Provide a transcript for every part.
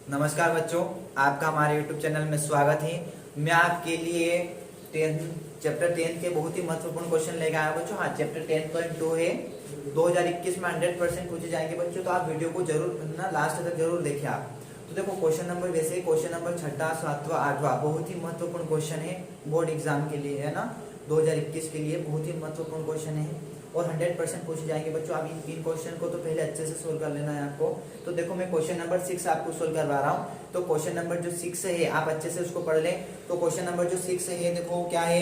नमस्कार बच्चों, आपका हमारे YouTube चैनल में स्वागत है। मैं आपके लिए चैप्टर 10 के बहुत ही महत्वपूर्ण क्वेश्चन लेकर आया बच्चों। हाँ, चैप्टर 10.2 है, 2021 में 100% पूछे जाएंगे बच्चों। तो आप वीडियो को जरूर ना लास्ट तक जरूर देखिए आप। तो देखो क्वेश्चन नंबर, वैसे क्वेश्चन नंबर 6, 7, 8 बहुत ही महत्वपूर्ण क्वेश्चन है बोर्ड एग्जाम के लिए, है ना। 2021 के लिए बहुत ही महत्वपूर्ण क्वेश्चन है और 100% पूछे जाएंगे बच्चों। आप इन 3 क्वेश्चन को तो पहले अच्छे से सोल्व कर लेना है आपको। तो देखो मैं क्वेश्चन नंबर 6 आपको सोल्व करवा रहा हूँ। तो क्वेश्चन नंबर जो 6 है आप अच्छे से उसको पढ़ लें। तो क्वेश्चन नंबर जो 6 है, देखो क्या है,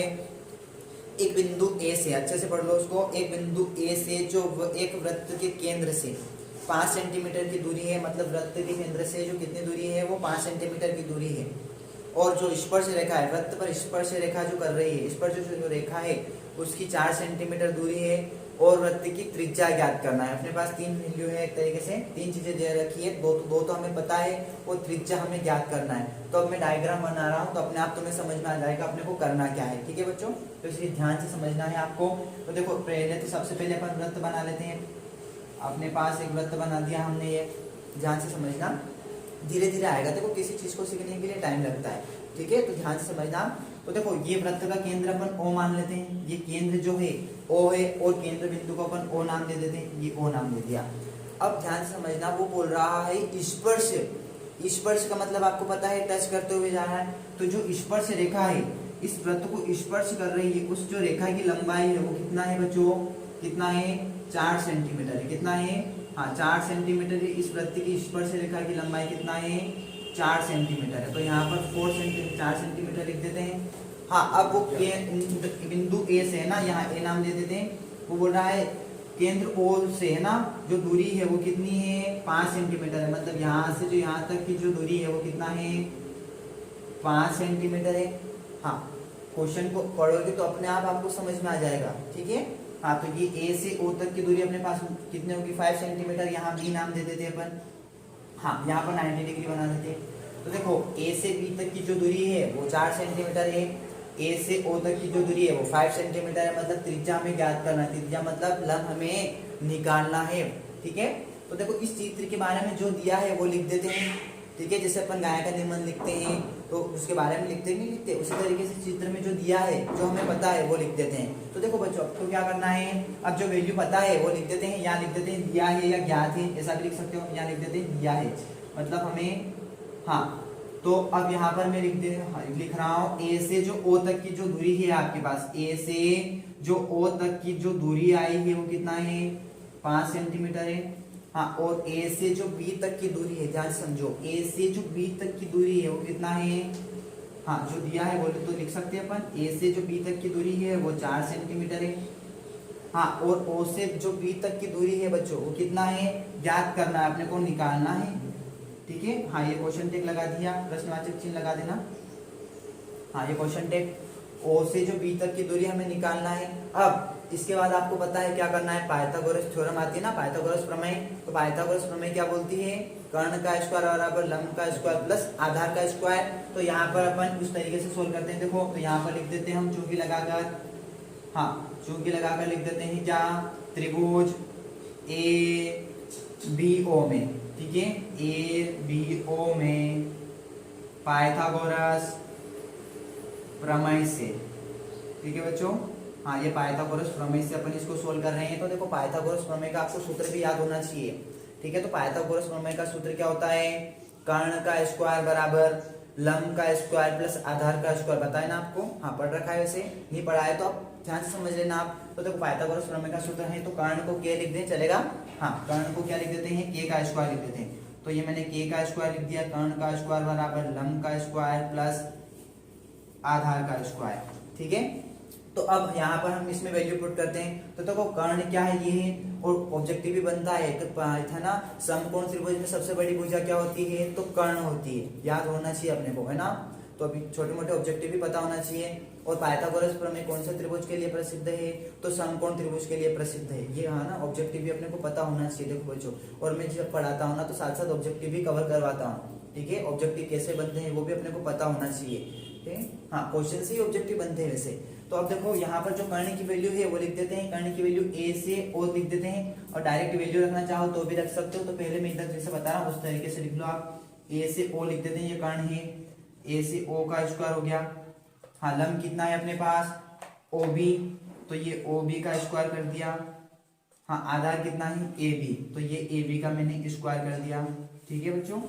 एक बिंदु ए से, अच्छे से पढ़ लो उसको। एक बिंदु ए से जो एक वृत्त के केंद्र से 5 सेंटीमीटर की दूरी है, मतलब वृत्त के केंद्र से जो कितनी दूरी है वो 5 सेंटीमीटर की दूरी है। और जो स्पर्श रेखा है, वृत्त पर स्पर्श रेखा जो कर रही है, स्पर्श जो रेखा है उसकी 4 सेंटीमीटर दूरी है और वृत्त की त्रिज्या ज्ञात करना है। अपने पास 3 वैल्यू है, एक तरीके से 3 चीजें दे रखी है, दो तो हमें पता है और त्रिज्या हमें ज्ञात करना है। तो अब मैं डायग्राम बना रहा हूँ, तो अपने आप तुम्हें समझ में आ जाएगा अपने को करना क्या है। ठीक है बच्चों, तो इसलिए ध्यान से समझना है आपको। तो देखो पहले तो सबसे पहले अपन वृत्त बना लेते हैं। अपने पास एक वृत्त बना दिया हमने, ये ध्यान से समझना, धीरे धीरे आएगा। देखो किसी चीज को सीखने के लिए टाइम लगता है, ठीक है, तो ध्यान से समझना। तो देखो ये वृत्त का केंद्र अपन O मान लेते हैं, ये केंद्र जो है O है और केंद्र बिंदु को अपन O नाम दे देते हैं, ये O नाम दे दिया। अब ध्यान से समझना, वो बोल रहा है स्पर्श। स्पर्श का मतलब आपको पता है, टच करते हुए जा रहा है। तो जो स्पर्श रेखा है, इस वृत्त को स्पर्श कर रही है, उस जो रेखा की लंबाई है वो कितना है बच्चों, कितना है, 4 सेंटीमीटर है। कितना है, हाँ 4 सेंटीमीटर है। इस वृत्त की स्पर्श रेखा की लंबाई कितना है, 4 सेंटीमीटर है। तो यहाँ पर 4 सेंटीमीटर लिख देते हैं। हाँ, अब वो बिंदु ए से है ना, यहाँ ए नाम दे देते हैं। वो बोल रहा है केंद्र O से है ना, जो दूरी है वो कितनी है, 5 सेंटीमीटर है। मतलब यहाँ से जो यहाँ तक की जो दूरी है वो कितना है, 5 सेंटीमीटर है। हाँ, क्वेश्चन को पढ़ोगे तो अपने आप आपको समझ में आ जाएगा, ठीक है। हाँ, तो ये A से O तक की दूरी अपने पास कितने होगी, 5 सेंटीमीटर। यहाँ B नाम दे देते अपन। हाँ, यहाँ पर 90 डिग्री बना देते हैं। तो देखो A से B तक की जो दूरी है वो 4 सेंटीमीटर है, A से O तक की जो दूरी है वो 5 सेंटीमीटर है। मतलब त्रिज्या हमें ज्ञात करना है, त्रिज्या मतलब लंब हमें निकालना है, ठीक है। तो देखो इस चित्र के बारे में जो दिया है वो लिख देते हैं, ठीक है। जैसे अपन गाय का निबंध लिखते हैं तो उसके बारे में लिखते नहीं लिखते, उसी तरीके से चित्र में जो दिया है, जो हमें पता है वो लिख देते हैं। तो देखो बच्चों आपको क्या करना है, अब जो वैल्यू पता है वो लिख देते हैं। यहाँ लिख देते हैं दिया है या ज्ञात है, ऐसा भी लिख सकते हो। यहाँ लिख देते हैं दिया है, मतलब हमें, हाँ। तो अब यहाँ पर मैं लिख रहा हूँ ए से जो O तक की जो दूरी है आपके पास, ए से जो O तक की जो दूरी आई है वो कितना है, 5 सेंटीमीटर है। हाँ, और A से जो B तक की दूरी है, ध्यान समझो, A से जो B तक की दूरी है वो कितना है, हाँ जो दिया है बोले तो लिख सकते हैं अपन, A से जो B तक की दूरी है वो 4 सेंटीमीटर है। हाँ, और O से जो B तक की दूरी है बच्चों वो कितना है, ज्ञात करना है, अपने को निकालना है, ठीक है। हाँ, ये क्वेश्चन टेक लगा दिया, प्रश्नवाचक चिन्ह लगा देना। हाँ, ये क्वेश्चन टेक, O से जो B तक की दूरी हमें निकालना है। अब इसके बाद आपको पता है क्या करना है, पाइथागोरस थ्योरम आती है ना, पाइथागोरस प्रमेय। तो पाइथागोरस प्रमेय क्या बोलती है, कर्ण का स्क्वायर बराबर लंब का स्क्वायर प्लस आधार का स्क्वायर। तो यहाँ पर अपन उस तरीके से सोल्व करते हैं। देखो तो यहाँ पर लिख देते हैं हम चूंकि लगाकर, हाँ चूंकि लगाकर लिख देते हैं क्या, त्रिभुज ABO में, ठीक है, ABO में पाइथागोरस प्रमेय से, ठीक है बच्चों। हाँ, ये पाइथागोरस प्रमेय से अपन इसको सोल्व कर रहे हैं। तो देखो पाइथागोरस प्रमेय का आपको सूत्र भी याद होना चाहिए, ठीक है। तो पाइथागोरस प्रमेय का सूत्र क्या होता है, कर्ण का स्क्वायर बराबर लंब का स्क्वायर प्लस आधार का स्क्वायर। बताए ना आपको, हाँ पढ़ रखा है, वैसे नहीं पढ़ा है तो आप ध्यान से समझ लेना आप। तो देखो पाइथागोरस प्रमेय का सूत्र है, तो कर्ण को k लिख दें चलेगा। हाँ, कर्ण को क्या लिख देते हैं, k का स्क्वायर लिख देते हैं। तो ये मैंने k का स्क्वायर लिख दिया, कर्ण का स्क्वायर बराबर लंब का स्क्वायर प्लस आधार का स्क्वायर, ठीक है। तो अब यहाँ पर हम इसमें वैल्यू पुट करते हैं। तो देखो कर्ण क्या है, ये है, और ऑब्जेक्टिव भी बनता है। तो था ना, समकोण त्रिभुज में सबसे बड़ी भुजा क्या होती है, तो कर्ण होती है, याद होना चाहिए अपने को, है ना। तो अभी छोटे मोटे ऑब्जेक्टिव भी पता होना चाहिए। और पाइथागोरस प्रमेय कौन से त्रिभुज के लिए प्रसिद्ध है, तो समकोण त्रिभुज के लिए प्रसिद्ध है। ये हाँ ना, ऑब्जेक्टिव भी अपने को पता होना चाहिए। देखो बच्चों, और मैं जब पढ़ाता हूँ ना तो साथ साथ ऑब्जेक्टिव भी कवर करवाता हूँ, ठीक है। ऑब्जेक्टिव कैसे बनते हैं वो भी अपने को पता होना चाहिए, ठीक है। हाँ, क्वेश्चन से ही ऑब्जेक्टिव बनते हैं वैसे। तो अब देखो यहाँ पर जो कर्ण की वैल्यू है वो लिख देते हैं, कर्ण की वैल्यू A से O लिख देते हैं। और डायरेक्ट वैल्यू रखना चाहो तो भी रख सकते हो। तो पहले मैं इधर जैसे बता रहा हूँ उस तरीके से लिख लो आप। ए से ओ लिख देते हैं, ये कर्ण है, ए से ओ का स्क्वायर हो गया। हाँ लंब कितना है अपने पास ओ बी, तो ये ओ बी का स्क्वायर कर दिया। हाँ आधार कितना है ए बी, तो ये ए बी का मैंने स्क्वायर कर दिया। ठीक है बच्चों।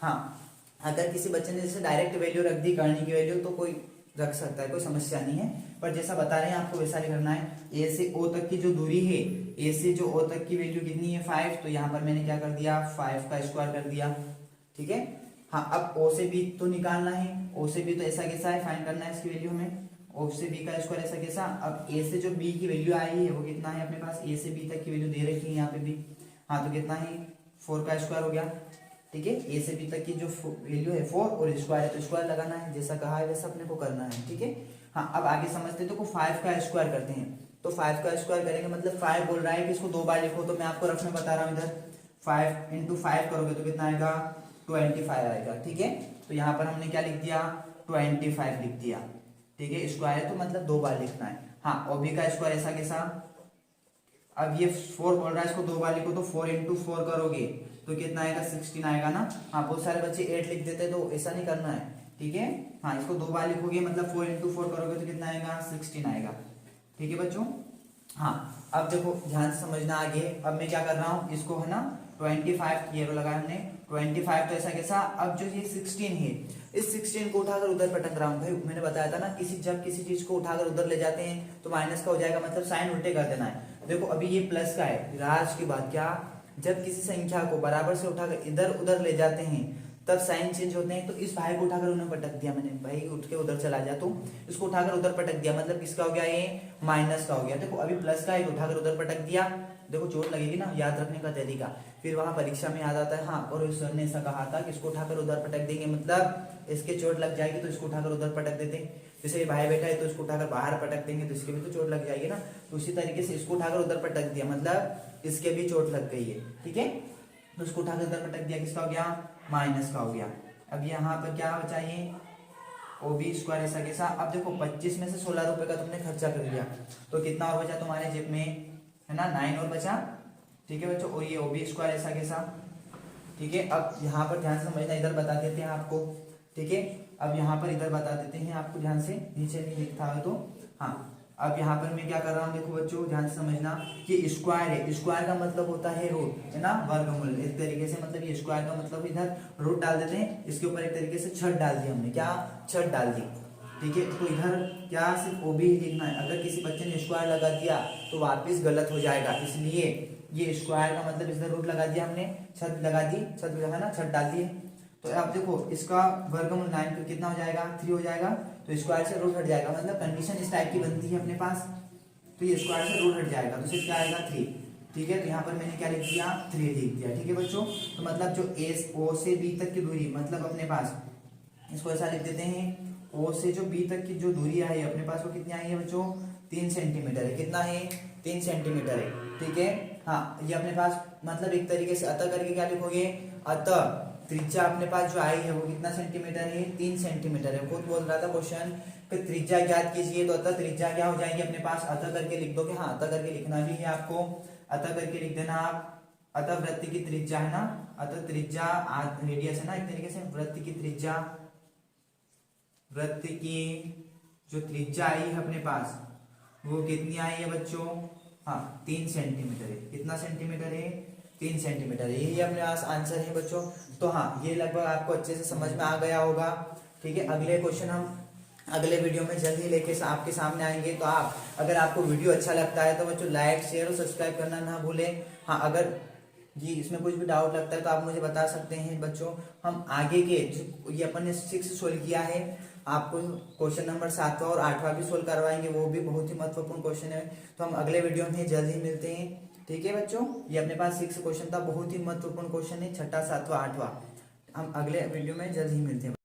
हाँ अगर किसी बच्चे ने जैसे डायरेक्ट वैल्यू रख दी कर्ण की वैल्यू तो कोई रख सकता है, कोई समस्या नहीं है, पर जैसा बता रहे हैं आपको वैसा ही करना है। ए से ओ तक की जो दूरी है, ए से जो ओ तक की वैल्यू कितनी है 5, तो यहाँ पर मैंने क्या कर दिया 5 का स्क्वायर कर दिया। ठीक है। हाँ अब ओ से बी तो निकालना है, ओ से बी तो ऐसा कैसा है फाइंड करना है इसकी वैल्यू हमें, ओ से बी का स्क्वायर ऐसा कैसा। अब ए से जो बी की वैल्यू आई है वो कितना है अपने पास, ए से बी तक की वैल्यू दे रखी है यहाँ पे भी। हाँ तो कितना है 4 का स्क्वायर हो गया। ठीक है। ए से बी तक की जो वैल्यू है 4 और स्क्वायर है तो स्क्वायर लगाना है, जैसा कहा है वैसा अपने को करना है। ठीक है। हाँ अब आगे समझते तो 5 का स्क्वायर करते हैं, तो 5 का स्क्वायर करेंगे मतलब 5 बोल रहा है कि इसको 2 बार लिखो, तो मैं आपको रफ में बता रहा हूँ इधर 5 × 5 करोगे तो कितना आएगा 25 आएगा। ठीक है। तो यहाँ पर हमने क्या लिख दिया 25 लिख दिया। ठीक है। स्क्वायर है तो मतलब 2 बार लिखना है। हाँ ओबी का स्क्वायर ऐसा कैसा, अब ये 4 बोल रहा है इसको 2 बार लिखो, तो 4 × 4 करोगे तो कितना आएगा 16 आएगा ना। हाँ बहुत सारे बच्चे 8 लिख देते तो ऐसा नहीं करना है। ठीक है। हाँ इसको 2 बार लिखोगे मतलब 4 × 4 करोगे तो कितना आएगा 16 आएगा। ठीक है बच्चों। हाँ अब देखो ध्यान से समझना आगे। अब मैं क्या कर रहा हूँ इसको है ना 25 ये लगाया हमने 25, तो ऐसा कैसा। अब जो ये 16 है इस 16 को उठाकर उधर पटक रहा हूँ भाई, मैंने बताया था ना जब किसी चीज को उठाकर उधर ले जाते हैं तो माइनस का हो जाएगा, मतलब साइन उल्टे कर देना है। देखो अभी ये प्लस का है, राज की बात क्या, जब किसी संख्या को बराबर से उठाकर इधर उधर ले जाते हैं तब साइन चेंज होते हैं। तो इस भाई को उठाकर उन्हें पटक दिया मैंने, भाई उठ के उधर चला जा, तो इसको उठाकर उधर पटक दिया मतलब किसका हो गया ये माइनस का हो गया। देखो अभी प्लस का है तो उठाकर उधर पटक दिया, देखो चोट लगेगी ना, याद रखने का तरीका फिर वहां परीक्षा में याद आता है। हाँ और उस सर ने ऐसा कहा था कि इसको उठाकर उधर पटक देंगे मतलब इसके चोट लग जाएगी, तो इसको उठाकर उधर पटक देते हैं। जैसे ये भाई बैठा है तो इसको उठाकर बाहर पटक देंगे तो इसके भी तो चोट लग जाएगी ना, तो उसी तरीके से इसको उठाकर उधर पटक दिया मतलब इसके भी चोट लग गई है। ठीक है। तो इसको उठाकर उधर पटक दिया, किसका हो गया माइनस का हो गया। अब यहाँ पर क्या बचा ये ओ बी स्क्वायर ऐसा कैसा। अब देखो 25 में से 16 रुपए का तुमने खर्चा कर लिया तो कितना और बचा तुम्हारे जेब में है ना 9 और बचा। ठीक है बच्चों। और ये ओ बी स्क्वायर ऐसा कैसा। ठीक है। अब यहाँ पर ध्यान से समझना, इधर बता देते हैं आपको। ठीक है। अब यहाँ पर इधर बता देते हैं आपको, ध्यान से नीचे नहीं लिखता है तो। हाँ अब यहाँ पर मैं क्या कर रहा हूँ देखो बच्चों ध्यान से समझना कि स्क्वायर है, स्क्वायर का मतलब होता है रूट है ना, वर्गमूल। इस तरीके से मतलब ये स्क्वायर का मतलब इधर रूट डाल देते हैं, इसके ऊपर एक तरीके से छत डाल दी हमने, क्या छत डाल दी। ठीक है। तो इधर क्या सिर्फ ओ बी ही लिखना है, अगर किसी बच्चे ने स्क्वायर लगा दिया तो वापिस गलत हो जाएगा, इसलिए ये स्क्वायर का मतलब इधर रूट लगा दिया हमने, छत लगा दी, छत है ना छत डाल दी। तो अब देखो इसका वर्गमूल 9 तो कितना हो जाएगा 3 हो जाएगा, तो स्क्वायर से रूट हट जाएगा, मतलब कंडीशन इस टाइप की बनती है अपने पास, तो ये स्क्वायर से रूट हट जाएगा तो सिर्फ क्या आएगा 3। ठीक है। तो यहाँ पर मैंने क्या लिख दिया 3 लिख दिया। ठीक है बच्चों। तो मतलब जो ए ओ से बी तक की दूरी मतलब अपने पास इसको ऐसा लिख देते हैं, ओ से जो बी तक की जो दूरी आई है अपने पास वो कितनी आई है बच्चों 3 सेंटीमीटर है। कितना है 3 सेंटीमीटर है। ठीक है। हाँ ये अपने पास मतलब एक तरीके से अतः करके क्या लिखोगे, अतः त्रिज्या अपने पास जो आई है वो कितना सेंटीमीटर है 3 सेंटीमीटर है। खुद बोल रहा था क्वेश्चन कि त्रिज्या ज्ञात कीजिए, तो अतः त्रिज्या क्या हो जाएगी अपने पास, अतः करके लिख दोगे। हाँ अतः करके लिखना भी है आपको, अतः करके लिख देना आप। अतः वृत्त की त्रिज्या है ना, अतः त्रिज्या रेडियस है ना एक तरीके से, वृत्त की त्रिज्या, वृत्त की जो त्रिज्या आई है अपने पास वो कितनी आई है बच्चों, हाँ 3 सेंटीमीटर है। कितना सेंटीमीटर है 3 सेंटीमीटर है। यही अपने पास आंसर है बच्चों। तो हाँ ये लगभग आपको अच्छे से समझ में आ गया होगा। ठीक है। अगले क्वेश्चन हम अगले वीडियो में जल्द ही लेके आपके सामने आएंगे। तो आप अगर आपको वीडियो अच्छा लगता है तो बच्चों लाइक शेयर और सब्सक्राइब करना ना भूलें। हाँ अगर जी इसमें कुछ भी डाउट लगता है तो आप मुझे बता सकते हैं बच्चों। हम आगे के जो ये अपन ने 6 सोल्व किया है, आपको क्वेश्चन नंबर 7वां और 8वां भी सोल्व करवाएंगे, वो भी बहुत ही महत्वपूर्ण क्वेश्चन है। तो हम अगले वीडियो में जल्द ही मिलते हैं। ठीक है बच्चों। ये अपने पास 6 क्वेश्चन था, बहुत ही महत्वपूर्ण क्वेश्चन है, 6ठा 7वां 8वां। हम अगले वीडियो में जल्द ही मिलते हैं।